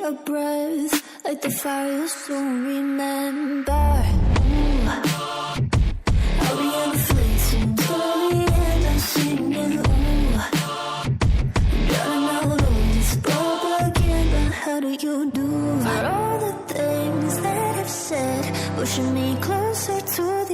a breath, like the fire you'll soon remember. Ooh. I'll be on the fleeting till the end, I'm singing. Ooh. Gotta know this propaganda, how do you do? For all the things that I've said, pushing me closer to